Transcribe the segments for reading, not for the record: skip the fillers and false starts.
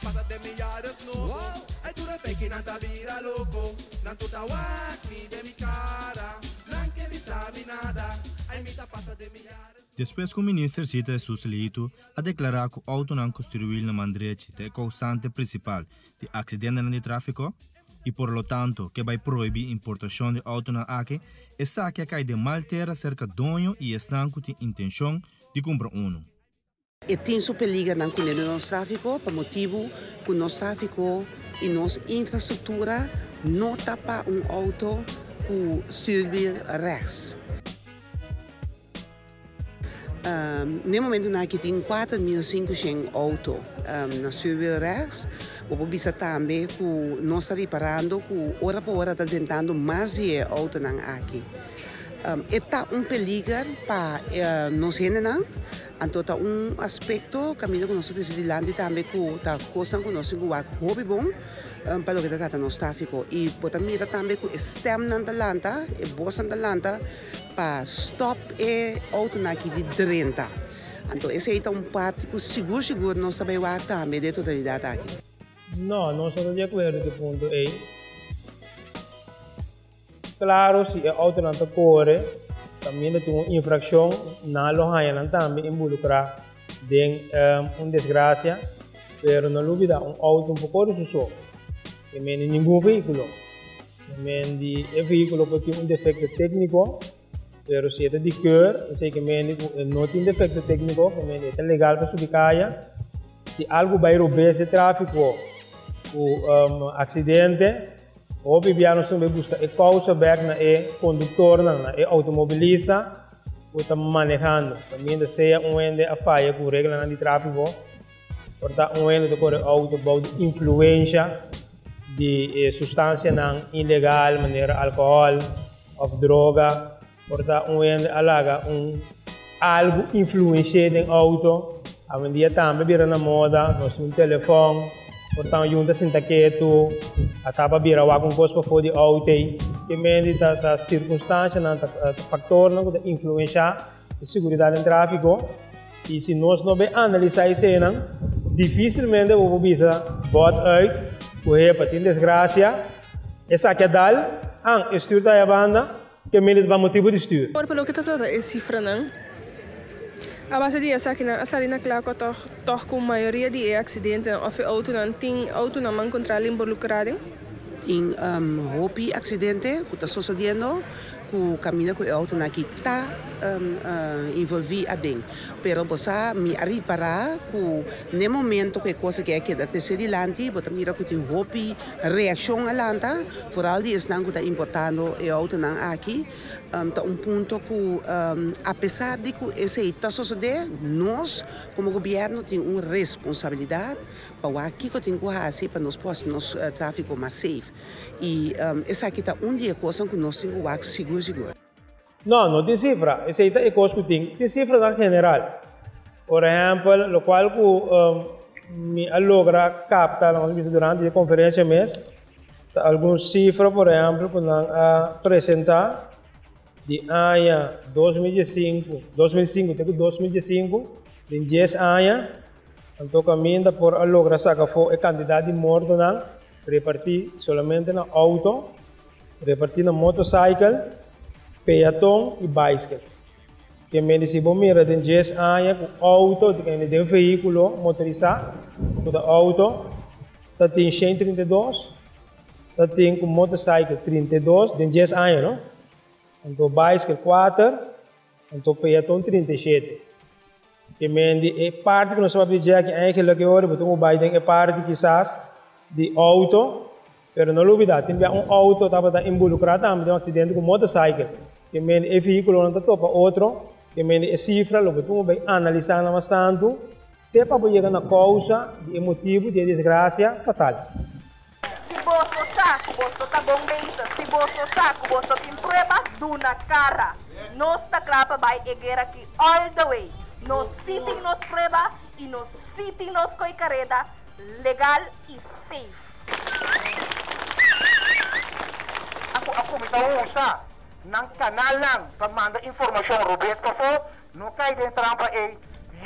Pasa de millares novo. Ay, tu repeki não tá vira louco. Não tu tá waki de mi cara. Não que me sabe nada. Ai, me tá passa de millares. Depois que o ministro cita Suselito a declarar que o auto não construído na Mandreche é causante principal de acidente de tráfico e por lo tanto que vai proibir importação de auto na aqui, essa que cai de maltera cerca dono e estão com a intenção de comprar um. E tem superliga não com o nosso tráfico, por motivo que o nosso tráfico e nossa infraestrutura não tapa auto com stuurwiel rechts. No momento que tem 4.500 autos na stuurwiel rechts, vamos ver também que nós estamos reparando que hora por hora está tentando mais de auto aqui. Está perigo para nós não. Então, tá aspecto caminho que nós decidimos também que tá coisa que nós temos que hobby bom para o que está no tráfico e também também que stem na Atlanta e bossa na Atlanta para stop e auto aqui de 30. Então, esse é parte que seguro nós também vai também de totalidade aqui. Não, não estou de acordo com o ponto aí. Claro, se a auto não corre também tem uma infração na loja também involucrar em desgraça, pero não dúvida auto pouco de sucesso. Que nem nenhum veículo, que o veículo pode ter defeito técnico, pero se é de cor, sei que não tem defeito técnico, que é legal para subir caia. Se algo vai roubar esse tráfico, o acidente o bibiano sempre busca a causa na condutor, na automobilista, que está manejando. Também seja ende a falha com regra de tráfego, portanto ende de correr auto de influência de substância ilegal, maneira álcool ou droga, portanto ende alaga algo influencia em auto, a dia também vira na moda, nós telefone. Portanto, junta sinta quieto, acaba vira com coisa para fora de auto, que mede da circunstância, da fator, da influência a segurança no tráfego. E se nós não analisar isso, dificilmente vamos ver bot out, correr para ter desgraça. Essa aqui é dal, estudo da banda, que mede para motivo de estudo. Por pelo que está toda essa cifra, não? A base disso aqui na salina claro que toch com a maioria de acidentes ou auto não encontrar involucrado. Tem hobby acidente que está sucedendo que o caminho com o auto aqui está envolvido a dentro. Pero você me reparar que no momento que coisa que é que da terceira lante, você mira que tem hobby reação a lanta, vooral die is não que está importando o auto aqui. Tá ponto que apesar de que esse está sucedendo, nós como governo temos uma responsabilidade para aqui que tem que fazer para nós nosso tráfego mais safe. E essa aqui está dia coisa que nós temos que seguro. Não tem cifra. Essa é a coisa que tem cifra na general. Por exemplo, o qual que me logra captar durante a conferência mês, algumas cifras, por exemplo, que nós apresentar de ano 2005 até 2015, de 10 anos, então caminha por a lograr sacar a quantidade de mortos, repartir somente na auto, repartir na motorcycle, peatão e bicycle. Que me se bom mira de 10 anos, o auto, de um veículo motorizado, o auto, tem 132, tem com motorcycle 32, de 10 anos, não? Então, bicycle 4, então peatão 37. Que é parte que nós vamos dizer que é que hora, então é parte quizás de auto, mas não dúvida, tem auto que está involucrado também em um acidente com motorcycle. Que é veículo não está topa outro, que é cifra, que tu vai analisar bastante, até para chegar na causa de motivo de desgraça fatal. Se você saco, você está bom mesmo. Se você saco, você tem provas do na cara. Nossa clapa vai erguer aqui all the way. Nós sitem nos provas e nós sitem nos coicareda legal e safe. A comissão usa ng canal lang para mandar informação Roberto Cafo, no kaya din trampa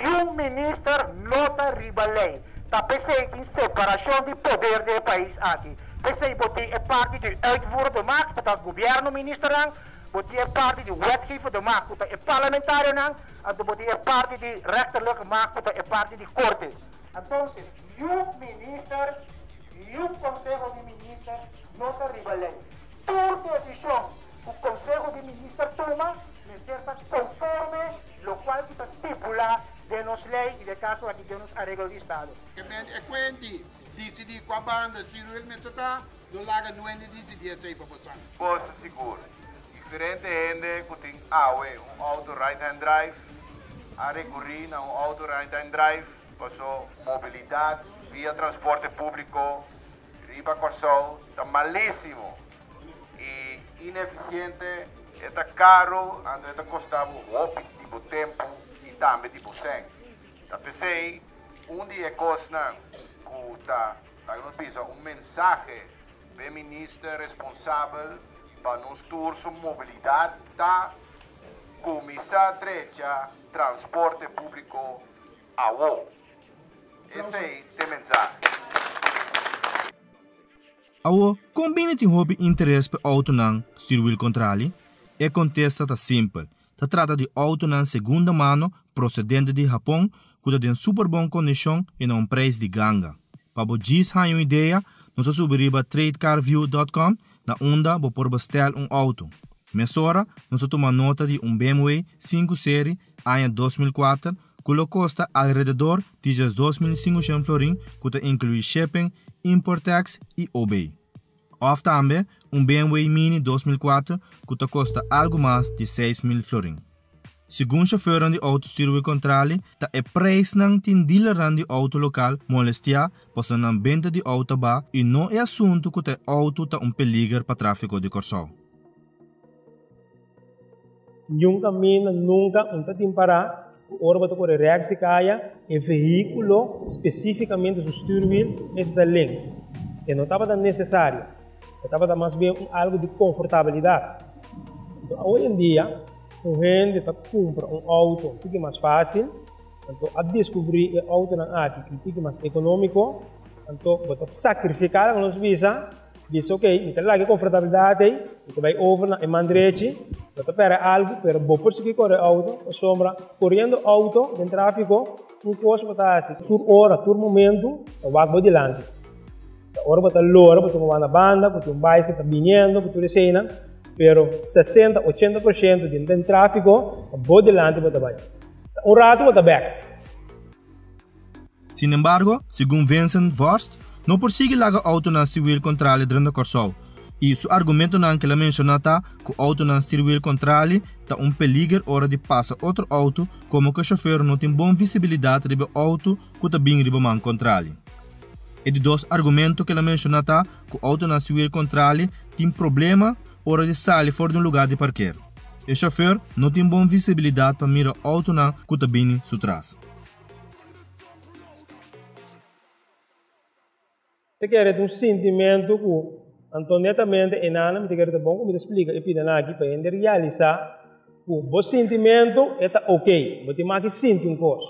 um ministro nota riba lei. Tá pensei em separação de poder do país aqui. Pensei que é parte de uitvoerder de macht, dat het governo minister nang, que é parte de wetgever de macht, dat é parlamentário nang, en que é parte de rechterlijke macht, dat é parte de corte. Então, minister, conselho de ministros, nota riba lei. Toda decisão o conselho de ministros toma, necessita conforme lo qual que estipula de nos lei e de caso aqui de nos arreglo de Estado. É quente decidir com a banda, se o ele está, do lago não é decidir essa informação. Posso seguro. Diferente gente que tem auto right-hand drive, a recorrer a auto right-hand drive, passou mobilidade via transporte público, riba Corsol, está malíssimo e ineficiente, está caro, anda está custava tipo tempo e também tipo sangue. Tá pensei, dia costa que está mensagem para o ministro responsável para nos tour sobre mobilidade, tá? Comissão Trecha, transporte público, a UOL. Esse aí tem mensagem. Awo, combina tem hobby interesse para auto nan stuurwiel controle? E contesta tá simples. Tá trata de auto nan segunda mano procedente de Japão, que tem super bom condição e não preço de ganga. Para vocês terem uma ideia, nós subimos a tradecarview.com na onda por bestel auto. Mesora, nós tomamos nota de BMW 5 Serie ano 2004, que custa alrededor de 2.500 florin, que inclui shipping, import tax e OB. Ou também BMW Mini 2004, que custa algo mais de 6.000 florin. Segundo o chauffeur de auto stuurwiel controle, é preço não tem dealer de auto local molestia, pois não venda de auto ba e não é assunto que o auto tá perigo para tráfego de Corsol. Yung caminho nunca tem parar, o orba to correr reaksi kaya, e veículo especificamente do stuurwiel está links. E não estava necessário, estava mais bem algo de confortabilidade. Então, hoje em dia, a gente compra auto que é mais fácil, então a descobrir o auto que é mais econômico, então você sacrificar os visa, diz ok, então lá que confortabilidade, você vai over na mandrete, você pega algo para bom que corre auto, sombra correndo auto em tráfego, custo para por hora, por momento, vai para adiante. Ora você loura, você vai na banda, você vai que está vindo, você cena. Pero 60-80% de tráfego, vou delante para vai. Rato para back. Sin embargo, segundo Vincent Vorst, não persigue laga auto na stuurwiel controle durante Corsol. E seu argumento não que ele mencionata que o auto na stuurwiel controle está perigo hora de passar outro auto, como que o chauffeur não tem boa visibilidade de auto que está bem riba man controle. E de dois argumentos que ele mencionata que o auto na stuurwiel controle tem problema hora de sair fora de lugar de parqueiro. O chauffeur não tem boa visibilidade para mirar o auto na cutabine atrás. Eu quero sentimento que, honestamente, eu quero bom como explica e pede aqui para ele realizar que o sentimento é ok, você tem sentir coisa.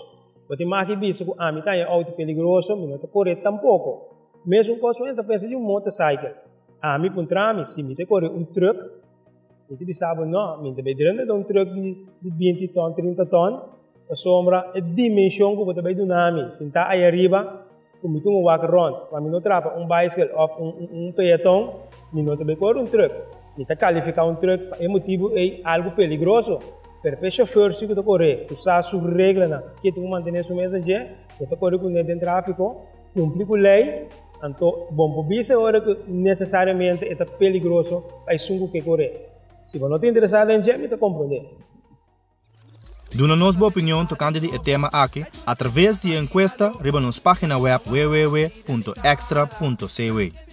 Você tem visto que a mitad é auto perigoso, mas não corre tampouco. Mesmo coisa, você pensa de motorcycle. A mim contra se me corre truck, eu sabe não, me vai dentro de truck de 20 ton, 30 ton, a sombra é dimensão que você vai do nome, sentar aí arriba, como tu walk around, para mim não trapa bicycle ou peatão, me não vai correr truck, me tá qualificar truck, é motivo é algo perigoso, para o chauffeur se que correr, tu sabe sua regra na, que tu mantém sua mensagem, tu corre com dentro do tráfego, cumprir com a lei. Então, bom, por isso é hora que necessariamente é perigoso para o que correr. Se você não está interessado em gente, você compreende. Duna nossa opinião tocante de tema aqui através de encuesta riba nos página web www.extra.cw.